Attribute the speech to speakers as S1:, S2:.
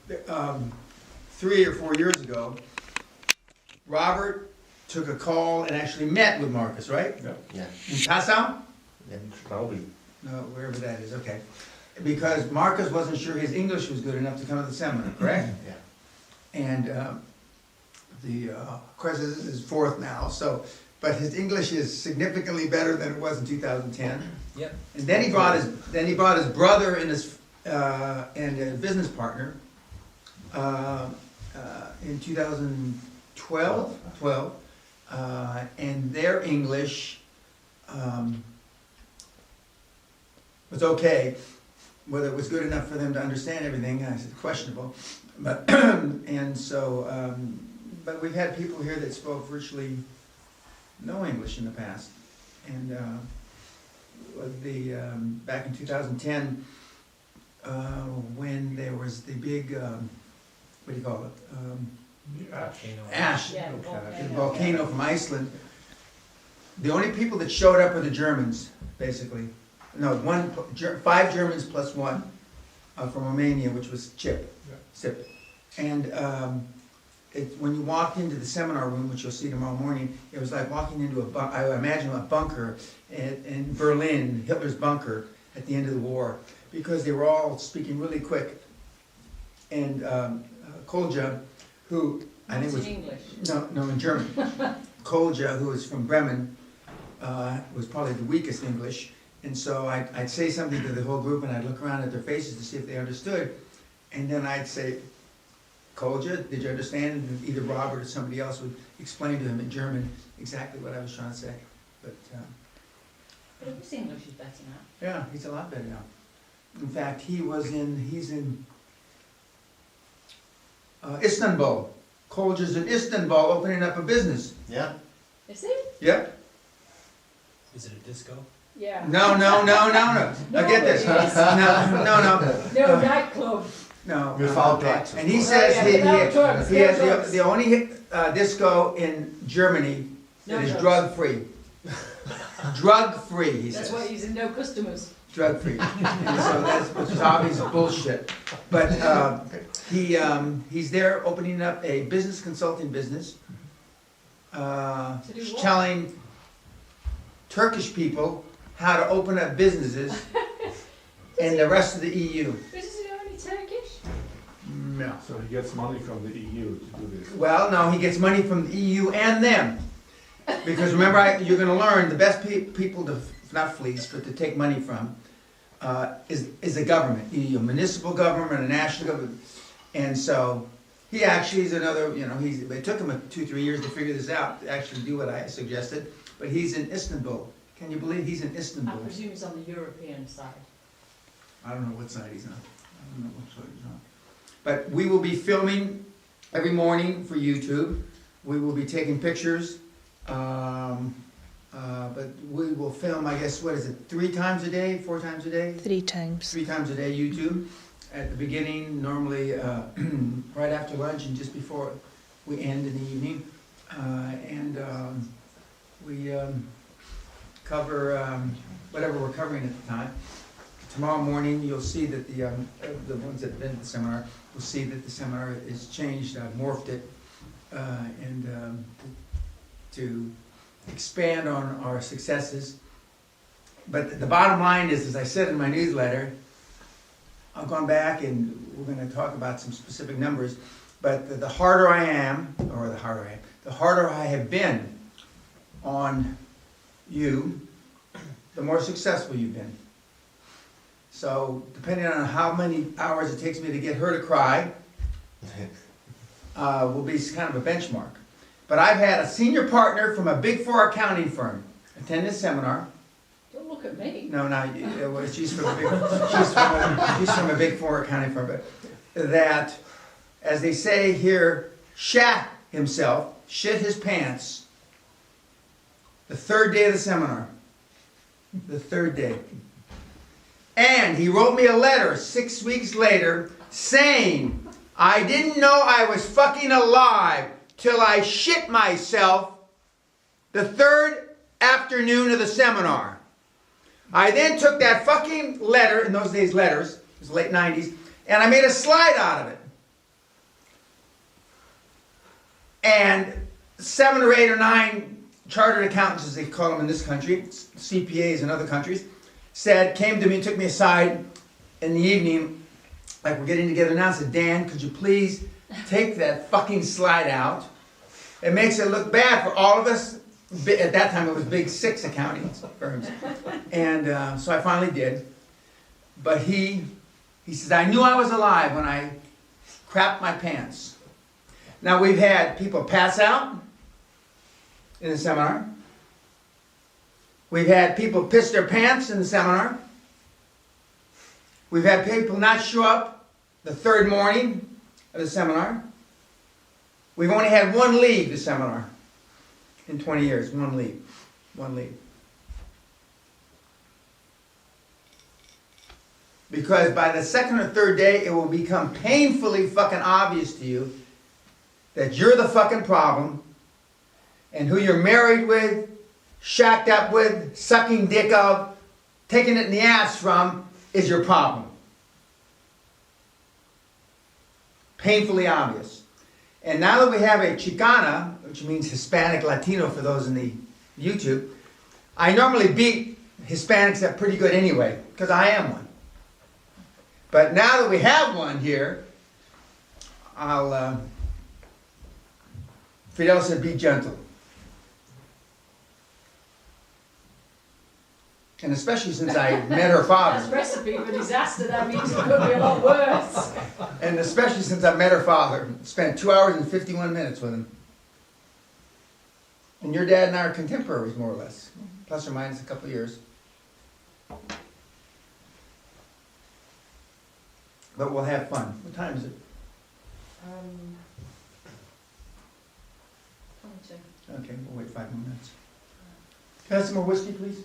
S1: 3 or 4 years ago, Robert took a call and actually met with Marcus, right?
S2: Yeah.
S1: In Passau?
S2: Yeah, probably.
S1: No, wherever that is, okay. Because Marcus wasn't sure his English was good enough to come to the seminar, correct?
S2: Yeah.
S1: And of course, this is fourth now, so, but his English is significantly better than it was in 2010.
S3: Yep.
S1: And then he brought his brother and his and a business partner in 2012, and their English was okay. Whether it was good enough for them to understand everything, I said questionable. But and so, but we've had people here that spoke virtually no English in the past, and back in 2010, when there was the big what do you call it? Ash.
S4: Yeah,
S1: The volcano from Iceland. The only people that showed up were the Germans, basically. No, 5 Germans plus 1 from Romania, which was Chip. And when you walked into the seminar room, which you'll see tomorrow morning, it was like walking into I imagine a bunker in Berlin, Hitler's bunker at the end of the war, because they were all speaking really quick. And Kolja, who I think was
S4: in English.
S1: No, in German. Kolja, who was from Bremen, was probably the weakest English. And so I'd say something to the whole group, and I'd look around at their faces to see if they understood. And then I'd say, Kolja, did you understand? And either Robert or somebody else would explain to him in German exactly what I was trying to say. But
S4: his English is better now.
S1: yeah, he's a lot better now. In fact, he's in Istanbul. Kolja's in Istanbul opening up a business.
S2: Yeah.
S4: Is he?
S1: Yep.
S3: Is it a disco?
S4: Yeah.
S1: No. Now get this.
S4: No, nightclub.
S1: No.
S2: Without taxes.
S1: And he says
S4: without drugs,
S1: he
S4: no
S1: has
S4: drugs.
S1: the only disco in Germany
S4: No
S1: that is
S4: drugs.
S1: drug-free. Drug-free, he
S4: That's
S1: says.
S4: why he's in no customers.
S1: Drug-free. And so which is obvious bullshit. But he's there opening up a business consulting business,
S4: do what?
S1: telling Turkish people how to open up businesses in the rest of the EU.
S4: Is he only Turkish?
S1: No.
S5: So he gets money from the EU to do this.
S1: Well, no, he gets money from the EU and them. Because remember, you're going to learn the best people to, not fleece, but to take money from is the government, a municipal government, a national government. And so he actually is another, it took him 2-3 years to figure this out, to actually do what I suggested. But he's in Istanbul. Can you believe he's in
S4: I
S1: Istanbul?
S4: presume he's on the European side.
S1: I don't know what side he's on. I don't know what side he's on. But we will be filming every morning for YouTube. We will be taking pictures. But we will film, I guess, 3 times a day, 4 times a day?
S6: 3 times.
S1: 3 times a day YouTube. At the beginning, normally right after lunch and just before we end in the evening. We cover whatever we're covering at the time. Tomorrow morning, you'll see that the ones that have been at the seminar will see that the seminar is changed. I've morphed it to expand on our successes. But the bottom line is, as I said in my newsletter, I've gone back and we're going to talk about some specific numbers. But the harder I am, the harder I have been on you, the more successful you've been. So depending on how many hours it takes me to get her to cry, will be kind of a benchmark. But I've had a senior partner from a Big 4 accounting firm attend this seminar.
S4: Don't look at me.
S1: No, she's from a Big 4 accounting firm, but that, as they say here, shat his pants, the 3rd day of the seminar. The 3rd day. And he wrote me a letter 6 weeks later saying, I didn't know I was fucking alive till I shit myself the 3rd afternoon of the seminar. I then took that fucking letter, in those days letters, it was the late 90s, and I made a slide out of it. And 7 or 8 or 9 chartered accountants, as they call them in this country, CPAs in other countries, came to me and took me aside in the evening, like we're getting together now, and said, Dan, could you please take that fucking slide out? It makes it look bad for all of us. At that time it was big 6 accounting firms. And so I finally did. But he says, I knew I was alive when I crapped my pants. Now we've had people pass out in the seminar. We've had people piss their pants in the seminar. We've had people not show up the 3rd morning of the seminar. We've only had 1 leave the seminar in 20 years. 1 leave. 1 leave. Because by the 2nd or 3rd day, it will become painfully fucking obvious to you that you're the fucking problem, and who you're married with, shacked up with, sucking dick of, taking it in the ass from, is your problem. Painfully obvious. And now that we have a Chicana, which means Hispanic Latino for those in the YouTube, I normally beat Hispanics up pretty good anyway, because I am one. But now that we have one here, Fidel said, be gentle. And especially since I met her
S4: That's
S1: father.
S4: recipe for disaster, that means it could be a lot worse.
S1: And especially since I met her father. Spent 2 hours and 51 minutes with him. And your dad and I are contemporaries, more or less. Plus or minus a couple of years. But we'll have fun. What time is it?
S4: 22.
S1: Okay, we'll wait 5 more minutes. Can I have some more whiskey, please?